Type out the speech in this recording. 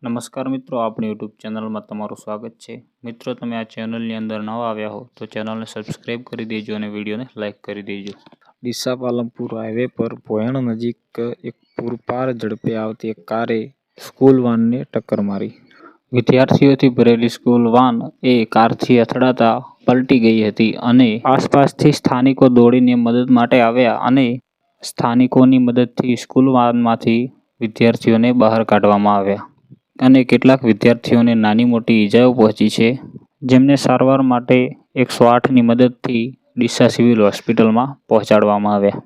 નમસ્કાર મિત્રો, આપણી યુટ્યુબ ચેનલમાં તમારું સ્વાગત છે। મિત્રો, તમે આ ચેનલની અંદર નવા આવ્યા હો તો ચેનલને સબસ્ક્રાઇબ કરી દેજો અને વિડીયોને લાઇક કરી દેજો। ડીસા પાલનપુર હાઈવે પર ભોયણ નજીક એક પૂરપાર ઝડપે આવતી એક કારે સ્કૂલ વાનને ટક્કર મારી। વિદ્યાર્થીઓથી ભરેલી સ્કૂલ વાન એ કારથી અથડાતા પલટી ગઈ હતી અને આસપાસથી સ્થાનિકો દોડીને મદદ માટે આવ્યા અને સ્થાનિકોની મદદથી સ્કૂલ વાનમાંથી વિદ્યાર્થીઓને બહાર કાઢવામાં આવ્યા અને કેટલાક વિદ્યાર્થીઓને નાની મોટી ઈજાઓ પહોંચી છે, જેમને સારવાર માટે 108ની મદદથી ડીસા સિવિલ હોસ્પિટલમાં પહોંચાડવામાં આવ્યા।